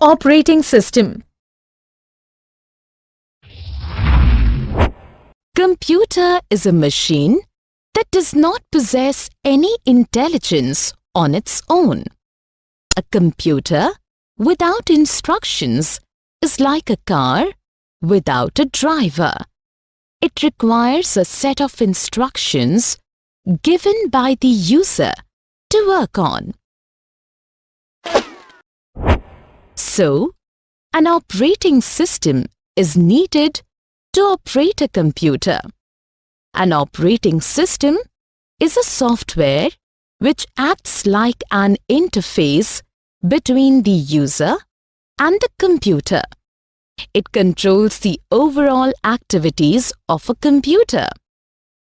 Operating system. Computer is a machine that does not possess any intelligence on its own. A computer without instructions is like a car without a driver. It requires a set of instructions given by the user to work on. So, an operating system is needed to operate a computer. An operating system is a software which acts like an interface between the user and the computer. It controls the overall activities of a computer.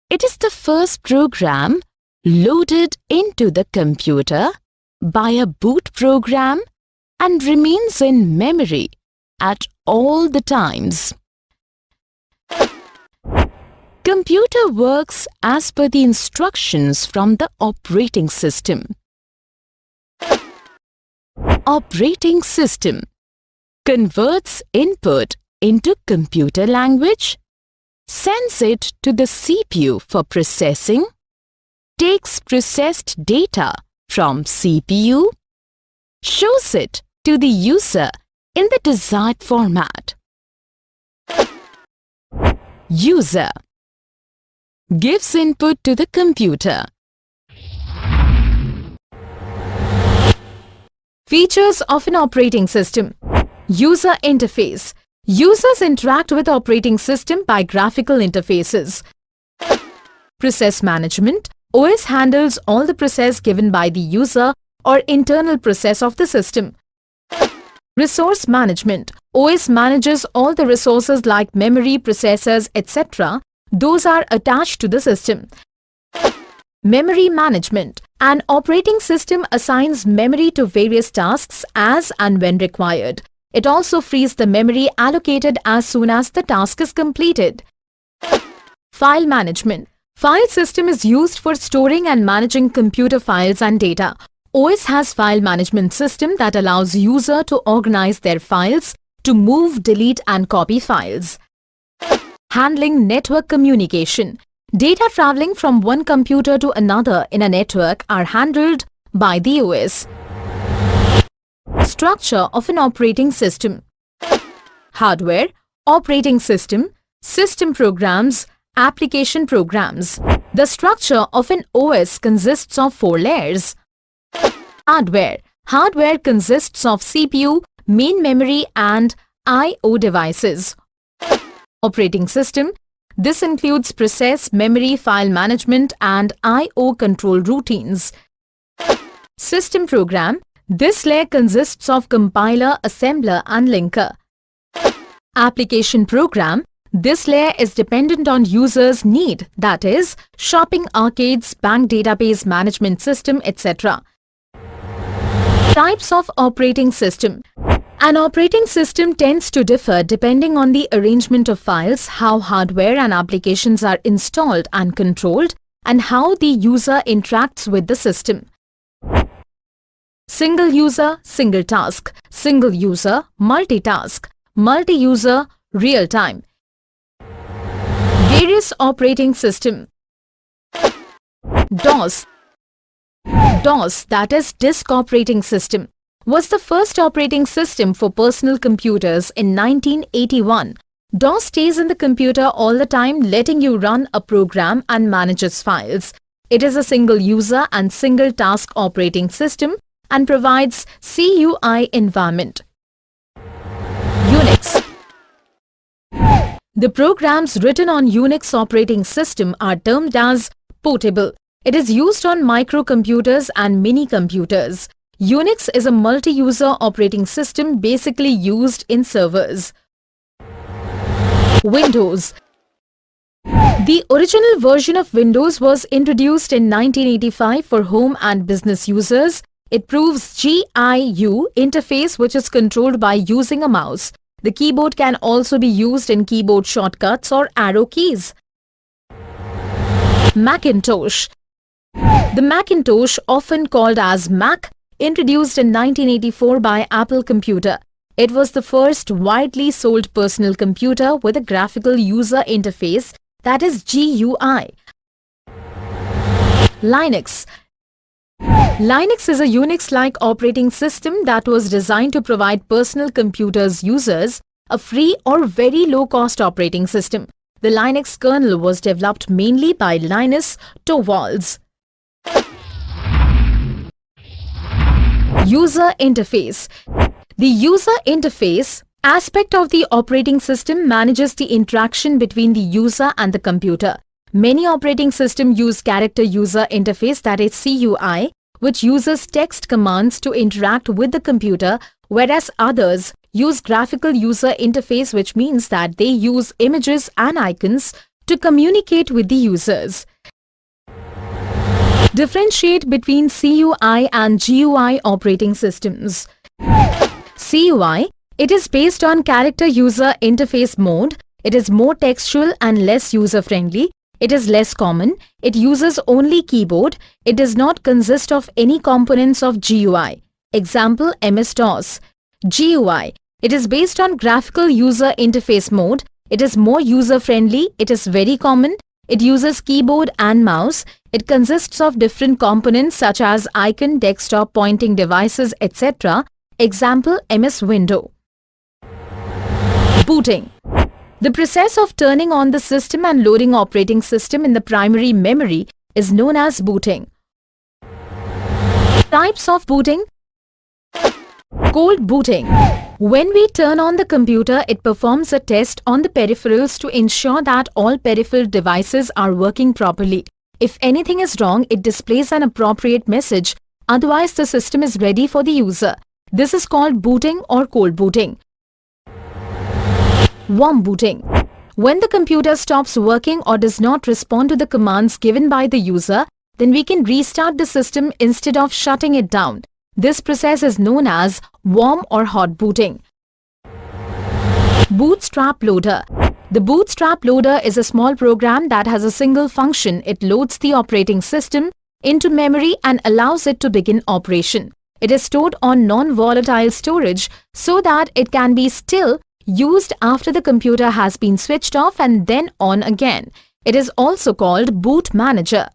It is the first program loaded into the computer by a boot program and remains in memory at all the times. Computer works as per the instructions from the operating system. Operating system converts input into computer language, sends it to the CPU for processing, takes processed data from CPU, shows it to the user in the desired format. User gives input to the computer. Features of an operating system. User interface. Users interact with operating system by graphical interfaces. Process management. OS handles all the process given by the user or internal process of the system. Resource management. OS manages all the resources like memory, processors, etc. Those are attached to the system. Memory management. An operating system assigns memory to various tasks as and when required. It also frees the memory allocated as soon as the task is completed. File management. File system is used for storing and managing computer files and data. OS has file management system that allows user to organize their files, to move, delete and copy files. Handling network communication. Data traveling from one computer to another in a network are handled by the OS. Structure of an operating system. Hardware, operating system, system programs, application programs. The structure of an OS consists of 4 layers. Hardware. Hardware consists of CPU, main memory and I/O devices. Operating system. This includes process, memory, file management and I/O control routines. System program. This layer consists of compiler, assembler and linker. Application program. This layer is dependent on users' need, that is, shopping arcades, bank database management system, etc. Types of operating system. An operating system tends to differ depending on the arrangement of files, how hardware and applications are installed and controlled, and how the user interacts with the system. Single user, single task. Single user, multitask. Multi-user, real-time. Various operating system. DOS. DOS, that is Disk Operating System, was the first operating system for personal computers in 1981. DOS stays in the computer all the time, letting you run a program and manage its files. It is a single user and single task operating system and provides CUI environment. Unix. The programs written on Unix operating system are termed as portable. It is used on microcomputers and mini-computers. Unix is a multi-user operating system basically used in servers. Windows. The original version of Windows was introduced in 1985 for home and business users. It proves GUI interface which is controlled by using a mouse. The keyboard can also be used in keyboard shortcuts or arrow keys. Macintosh. The Macintosh, often called as Mac, introduced in 1984 by Apple Computer. It was the first widely sold personal computer with a graphical user interface, that is GUI. Linux. Linux is a Unix-like operating system that was designed to provide personal computers users a free or very low-cost operating system. The Linux kernel was developed mainly by Linus Torvalds. User interface. The user interface aspect of the operating system manages the interaction between the user and the computer. Many operating systems use character user interface, that is CUI, which uses text commands to interact with the computer, whereas others use graphical user interface, which means that they use images and icons to communicate with the users. Differentiate between CUI and GUI operating systems. CUI, it is based on character user interface mode. It is more textual and less user-friendly. It is less common. It uses only keyboard. It does not consist of any components of GUI. Example, MS-DOS. GUI, it is based on graphical user interface mode. It is more user-friendly. It is very common. It uses keyboard and mouse. It consists of different components such as icon, desktop, pointing devices, etc. Example, MS Window. Booting. The process of turning on the system and loading operating system in the primary memory is known as booting. Types of booting. Cold booting. When we turn on the computer, it performs a test on the peripherals to ensure that all peripheral devices are working properly. If anything is wrong, it displays an appropriate message. Otherwise, the system is ready for the user. This is called booting or cold booting. Warm booting. When the computer stops working or does not respond to the commands given by the user, then we can restart the system instead of shutting it down. This process is known as warm or hot booting. Bootstrap loader. The Bootstrap loader is a small program that has a single function. It loads the operating system into memory and allows it to begin operation. It is stored on non-volatile storage so that it can be still used after the computer has been switched off and then on again. It is also called boot manager.